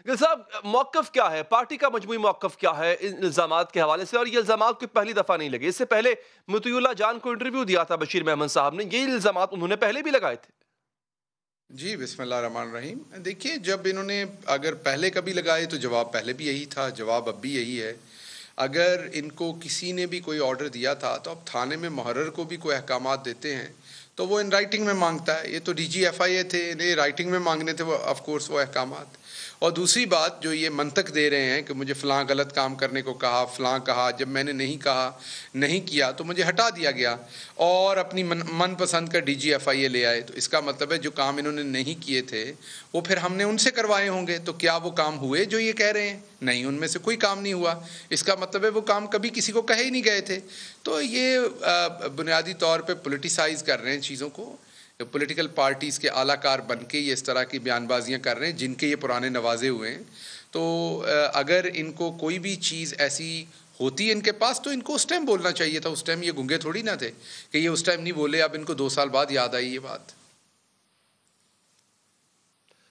गिल साहब, मौक़िफ़ क्या है? पार्टी का मजमूई मौक़िफ़ क्या है इन इल्ज़ामात के हवाले से? और ये इल्ज़ामात कोई पहली दफ़ा नहीं लगे। इससे पहले मुतीउल्लाह जान को इंटरव्यू दिया था बशीर मेमन साहब ने, ये इल्ज़ामात उन्होंने पहले भी लगाए थे। जी, बिस्मिल्लाहिर्रहमानिर्रहीम। देखिए, जब इन्होंने अगर पहले कभी लगाए तो जवाब पहले भी यही था, जवाब अब भी यही है। अगर इनको किसी ने भी कोई ऑर्डर दिया था तो अब थाने में मुहर्रिर को भी कोई अहकामात देते हैं तो वो इन राइटिंग में मांगता है। ये तो डीजी एफआईए थे, इन्हें राइटिंग में मांगने थे वो ऑफ कोर्स वो अहकामात। और दूसरी बात जो ये मंतक दे रहे हैं कि मुझे फ़लाँ गलत काम करने को कहा, फ़लाँ कहा, जब मैंने नहीं कहा, नहीं किया तो मुझे हटा दिया गया और अपनी मनपसंद का डीजी एफआईए ले आए। तो इसका मतलब है जो काम इन्होंने नहीं किए थे वो फिर हमने उनसे करवाए होंगे। तो क्या वो काम हुए जो ये कह रहे हैं? नहीं, उनमें से कोई काम नहीं हुआ। इसका मतलब है वो काम कभी किसी को कहे ही नहीं गए थे। तो ये बुनियादी तौर पे पॉलिटिसाइज़ कर रहे हैं चीज़ों को। पॉलिटिकल पार्टीज़ के आलाकार बन के ये इस तरह की बयानबाजियाँ कर रहे हैं जिनके ये पुराने नवाजे हुए हैं। तो अगर इनको कोई भी चीज़ ऐसी होती है इनके पास तो इनको उस टाइम बोलना चाहिए था। उस टाइम ये गूंगे थोड़ी ना थे कि ये उस टाइम नहीं बोले, अब इनको 2 साल बाद याद आई ये बात।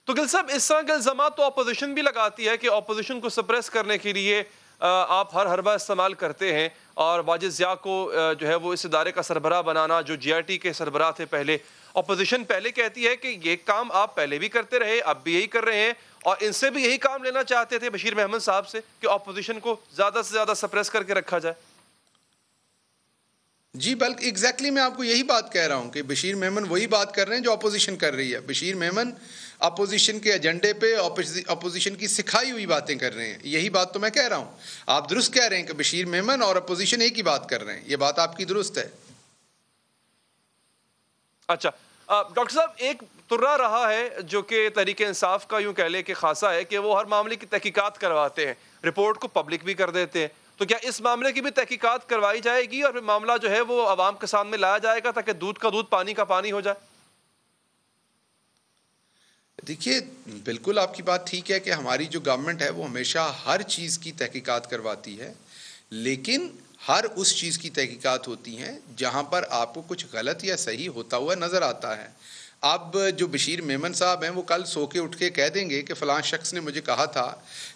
तो गिल साहब, इस तरह के इल्ज़ामात तो अपोजिशन भी लगाती है कि अपोजिशन को सप्रेस करने के लिए आप हर हरबा इस्तेमाल करते हैं और वाजिद ज़िया को जो है वो इस इदारे का सरबराह बनाना, जो जीआईटी के सरबराह थे पहले। अपोजिशन पहले कहती है कि ये काम आप पहले भी करते रहे, अब भी यही कर रहे हैं और इनसे भी यही काम लेना चाहते थे बशीर मेमन साहब से कि अपोजिशन को ज़्यादा से ज़्यादा सप्रेस करके रखा जाए। जी, बल्कि एग्जैक्टली मैं आपको यही बात कह रहा हूँ कि बशीर मेमन वही बात कर रहे हैं जो अपोजिशन कर रही है। बशीर मेमन अपोजिशन के एजेंडे पे अपोजिशन की सिखाई हुई बातें कर रहे हैं। यही बात तो मैं कह रहा हूँ। आप दुरुस्त कह रहे हैं कि बशीर मेमन और अपोजिशन एक ही बात कर रहे हैं। ये बात आपकी दुरुस्त है। अच्छा, डॉक्टर साहब, एक तुर्रा रहा है जो कि तहरीक इंसाफ का यूं कह ले कि खासा है कि वो हर मामले की तहकीकात करवाते हैं, रिपोर्ट को पब्लिक भी कर देते हैं। तो क्या इस मामले की भी तहकीकात करवाई जाएगी और फिर मामला जो है वो आवाम के सामने लाया जाएगा ताकि दूध का दूध पानी का पानी हो जाए? देखिए, बिल्कुल आपकी बात ठीक है कि हमारी जो गवर्नमेंट है वो हमेशा हर चीज़ की तहकीकात करवाती है, लेकिन हर उस चीज़ की तहकीकात होती हैं जहाँ पर आपको कुछ गलत या सही होता हुआ नज़र आता है। अब जो बशीर मेमन साहब हैं वो कल सो के उठ के कह देंगे कि फ़लाँ शख्स ने मुझे कहा था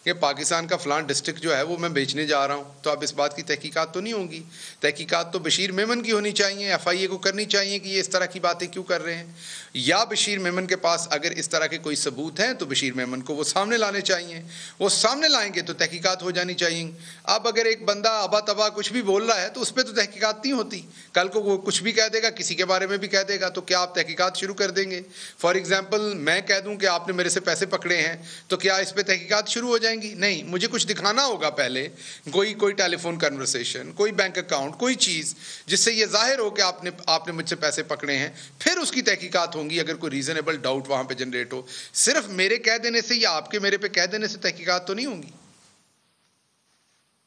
कि पाकिस्तान का फ़लाँ डिस्ट्रिक्ट जो है वो मैं बेचने जा रहा हूँ। तो अब इस बात की तहकीकात तो नहीं होंगी। तहकीकात तो बशीर मेमन की होनी चाहिए, एफआईए को करनी चाहिए कि ये इस तरह की बातें क्यों कर रहे हैं। या बशीर मेमन के पास अगर इस तरह के कोई सबूत हैं तो बशीर मेमन को वो सामने लाने चाहिए। वो सामने लाएंगे तो तहकीकात हो जानी चाहिए। अब अगर एक बंदा अबा तबा कुछ भी बोल रहा है तो उस पर तो तहकीकात नहीं होती। कल को वो कुछ भी कह देगा, किसी के बारे में भी कह देगा, तो क्या आप तहकीकात शुरू कर देंगे? फॉर एग्जाम्पल, मैं कह दूं कि आपने मेरे से पैसे पकड़े हैं तो क्या इस पे तहकीकात शुरू हो जाएंगी? नहीं, मुझे कुछ दिखाना होगा पहले, कोई टेलीफोन कन्वर्सेशन, कोई बैंक अकाउंट, कोई चीज़ जिससे ये जाहिर हो कि आपने मुझसे पैसे पकड़े हैं, फिर उसकी तहकीकात होंगी अगर कोई रीजनेबल डाउट वहां पे जनरेट हो। सिर्फ मेरे कह देने से या आपके मेरे पे कह देने से तहकीकात तो नहीं होंगी।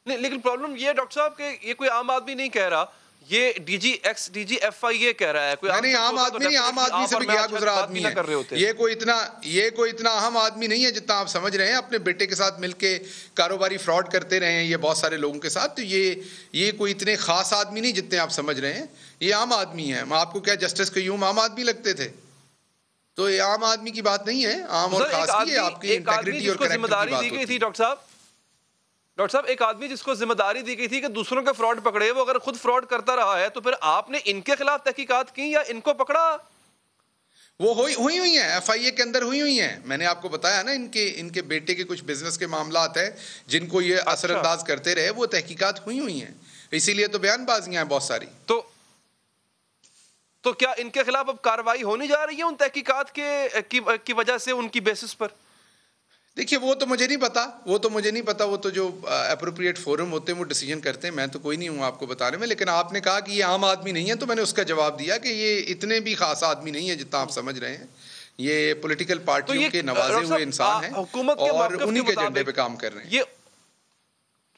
नहीं, लेकिन प्रॉब्लम ये है डॉक्टर साहब कि ये कोई आम आदमी नहीं कह रहा, ये डीजी एफआईए कह रहा है। कोई नहीं, आम आदमी नहीं, आम आदमी से भी गया गुजरा आदमी है। ये कोई इतना अहम आदमी नहीं है जितना आप समझ रहे हैं। अपने बेटे के साथ मिलके कारोबारी फ्रॉड करते रहे हैं ये बहुत सारे लोगों के साथ। तो ये कोई इतने खास आदमी नहीं जितने आप समझ रहे हैं। ये आम आदमी है। आपको क्या जस्टिस कयूम आम आदमी लगते थे? तो ये आम आदमी की बात नहीं है। आम और खास की है आपकी इंटेग्रिटी और कैरेक्टर की बात होती है। डॉक्टर साहब, एक आदमी जिसको जिम्मेदारी दी गई थी कि दूसरों के फ्रॉड पकड़े, वो अगर खुद फ्रॉड करता रहा है तो फिर आपने इनके खिलाफ तहकीकात की या इनको पकड़ा? वो हुई हैं, एफआईए के अंदर हुई हैं। मैंने आपको बताया ना, इनके बेटे के कुछ बिजनेस के मामलात हैं जिनको ये असरअंदाज करते रहे, वो तहकीकात हुई हैं। इसीलिए तो बयानबाजियां हैं बहुत सारी। तो क्या इनके खिलाफ अब कार्रवाई होने जा रही है उन तहकीकात की वजह से, उनकी बेसिस पर? देखिए, वो तो मुझे नहीं पता। वो तो जो एप्रोप्रिएट फोरम होते हैं वो डिसीजन करते हैं। मैं तो कोई नहीं हूँ आपको बताने में। लेकिन आपने कहा कि ये आम आदमी नहीं है तो मैंने उसका जवाब दिया कि ये इतने भी खास आदमी नहीं है जितना आप समझ रहे हैं। ये पॉलिटिकल पार्टियों के नवाजे हुए इंसान हैं और उन्हीं के एजेंडे पे काम कर रहे हैं। ये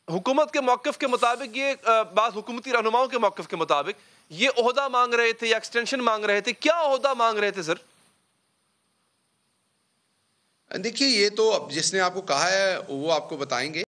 हुकूमत के मौक़िफ़ के मुताबिक, ये बात हुकूमती रहनुमाओं के मौक़िफ़ के मुताबिक ये ओहदा मांग रहे थे या एक्सटेंशन मांग रहे थे। क्या ओहदा मांग रहे थे सर? देखिए, ये तो अब जिसने आपको कहा है वो आपको बताएंगे।